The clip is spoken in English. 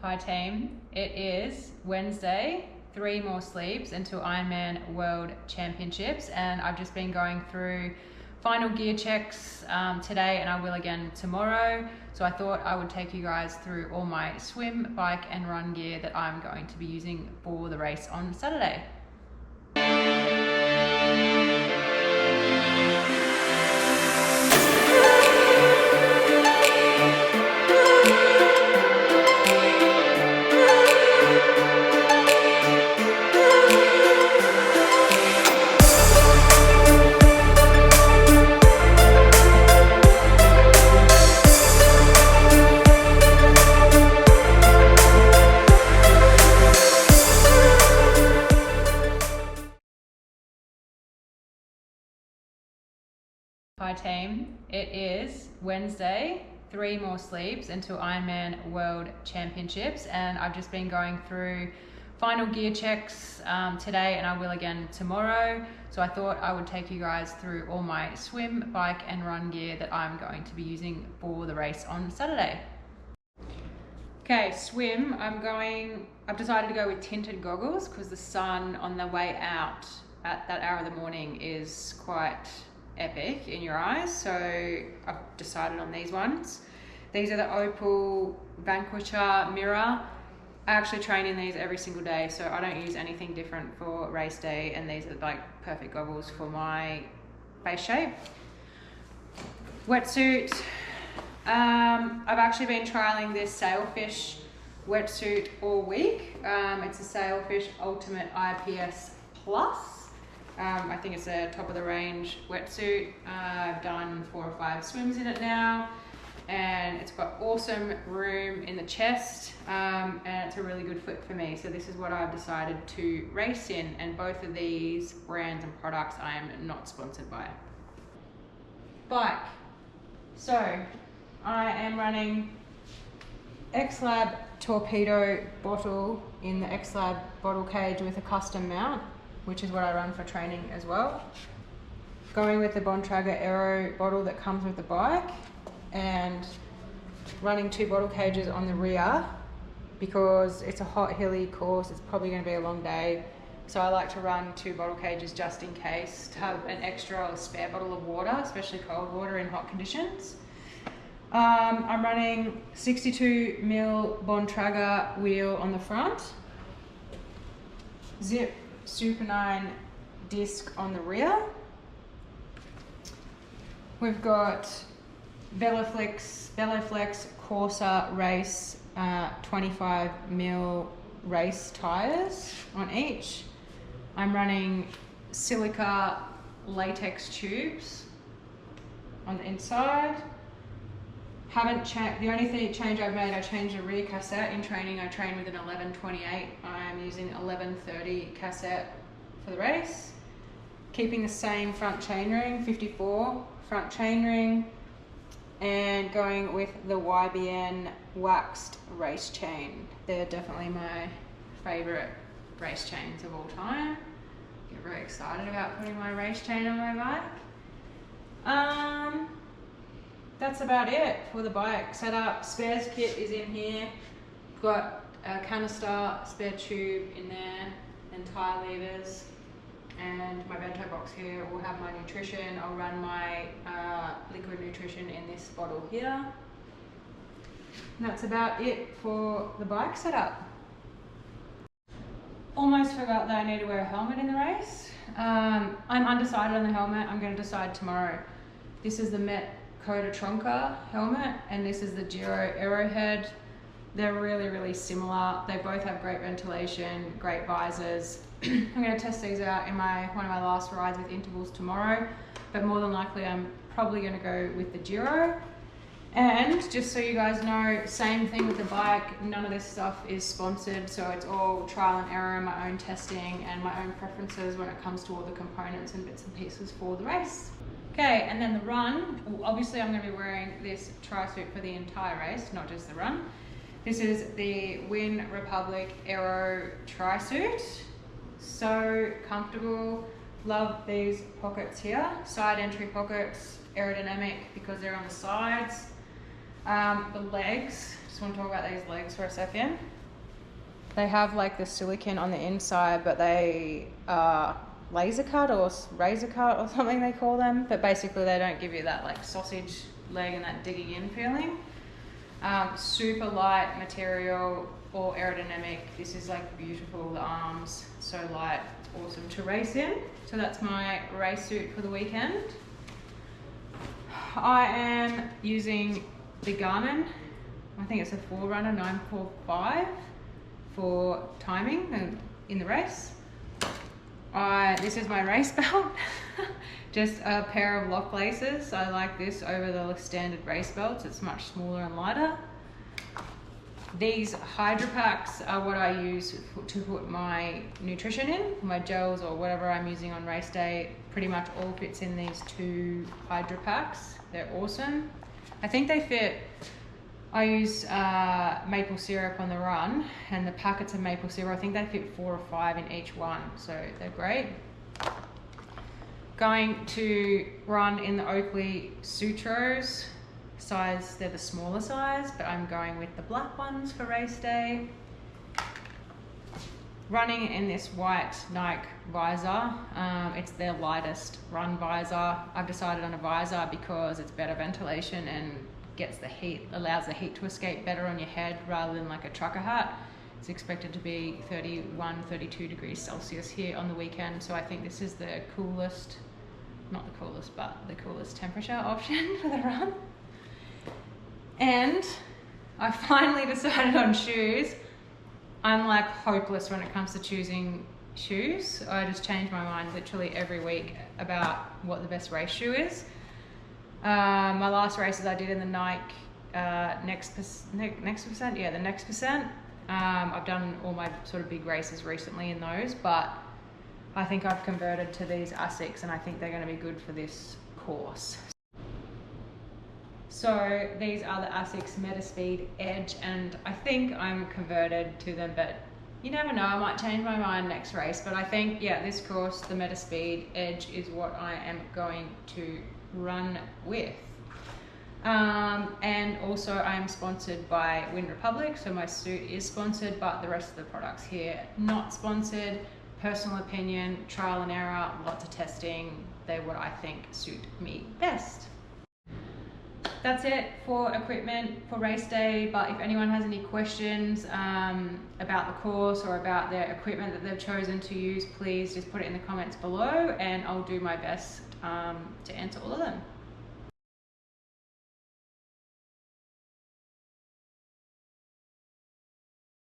Hi team, it is Wednesday, 3 more sleeps until Ironman World Championships, and I've just been going through final gear checks today, and I will again tomorrow. So I thought I would take you guys through all my swim, bike and run gear that I'm going to be using for the race on Saturday. Hi team, it is Wednesday, 3 more sleeps until Ironman World Championships, and I've just been going through final gear checks today, and I will again tomorrow. So I thought I would take you guys through all my swim, bike and run gear that I'm going to be using for the race on Saturday. Okay, swim, I've decided to go with tinted goggles because the sun on the way out at that hour of the morning is quite epic in your eyes, so I've decided on these ones. These are the Opal Vanquisher Mirror. I actually train in these every single day, so I don't use anything different for race day, and these are like perfect goggles for my face shape. Wetsuit. I've actually been trialing this Sailfish wetsuit all week. It's a Sailfish Ultimate IPS Plus. I think it's a top of the range wetsuit. I've done 4 or 5 swims in it now, and it's got awesome room in the chest, and it's a really good fit for me. So this is what I've decided to race in, and both of these brands and products I am not sponsored by. Bike. So I am running X-Lab Torpedo bottle in the X-Lab bottle cage with a custom mount, which is what I run for training as well. Going with the Bontrager Aero bottle that comes with the bike, and running 2 bottle cages on the rear because it's a hot hilly course. It's probably going to be a long day, so I like to run 2 bottle cages just in case, to have an extra or spare bottle of water, especially cold water in hot conditions. I'm running 62mm Bontrager wheel on the front, Zip Super 9 disc on the rear. We've got Veloflex Corsa Race 25mm race tires on each. I'm running silica latex tubes on the inside. The only change I've made, I changed the rear cassette. In training, I train with an 1128. I'm using 1130 cassette for the race. Keeping the same front chainring, 54 front chainring, and going with the YBN waxed race chain. They're definitely my favorite race chains of all time. Get very excited about putting my race chain on my bike. That's about it for the bike setup. Spares kit is in here. Got a canister, spare tube in there, and tire levers. And my bento box here will have my nutrition. I'll run my liquid nutrition in this bottle here. And that's about it for the bike setup. Almost forgot that I need to wear a helmet in the race. I'm undecided on the helmet. I'm going to decide tomorrow. This is the Met Coda Tronca helmet, and this is the Giro Arrowhead. They're really, really similar. They both have great ventilation, great visors. I'm going to test these out in one of my last rides with intervals tomorrow, but more than likely I'm probably going to go with the Giro. And just so you guys know, same thing with the bike. None of this stuff is sponsored, so it's all trial and error, my own testing and my own preferences when it comes to all the components and bits and pieces for the race. Okay, and then the run. Obviously I'm going to be wearing this tri-suit for the entire race, not just the run. This is the Win Republic Aero tri-suit. So comfortable. Love these pockets here. Side entry pockets, aerodynamic because they're on the sides. The legs, just want to talk about these legs for a second. They have like the silicone on the inside, but they are laser cut or razor cut or something they call them. But basically they don't give you that like sausage leg and that digging in feeling. Super light material, all aerodynamic. This is like beautiful, the arms, so light, awesome to race in. So that's my race suit for the weekend. I am using the Garmin, I think it's a Forerunner 945 for timing in the race. This is my race belt, just a pair of lock laces. I like this over the standard race belts. It's much smaller and lighter. These Hydro Packs are what I use to put my nutrition in, my gels or whatever I'm using on race day. Pretty much all fits in these 2 Hydro Packs. They're awesome. I think they fit. I use maple syrup on the run, and the packets of maple syrup, I think they fit 4 or 5 in each one, so they're great. Going to run in the Oakley Sutros size. They're the smaller size, but I'm going with the black ones for race day. Running in this white Nike visor. It's their lightest run visor. I've decided on a visor because it's better ventilation and gets the heat, allows the heat to escape better on your head rather than like a trucker hat. It's expected to be 31, 32 degrees Celsius here on the weekend, so I think this is the coolest, not the coolest, but the coolest temperature option for the run. And I finally decided on shoes. I'm like hopeless when it comes to choosing shoes. I just change my mind literally every week about what the best race shoe is. My last races I did in the Nike Next Percent. Yeah, the Next Percent. I've done all my sort of big races recently in those, but I think I've converted to these Asics, and I think they're going to be good for this course. So these are the Asics Metaspeed Edge, and I think I'm converted to them, but you never know, I might change my mind next race. But I think, yeah, this course, the Metaspeed Edge is what I am going to run with. And also I am sponsored by Wind Republic, so my suit is sponsored, but the rest of the products here not sponsored. Personal opinion, trial and error, lots of testing. They're what I think suit me best. That's it for equipment for race day, but if anyone has any questions about the course or about their equipment that they've chosen to use, please just put it in the comments below and I'll do my best to answer all of them.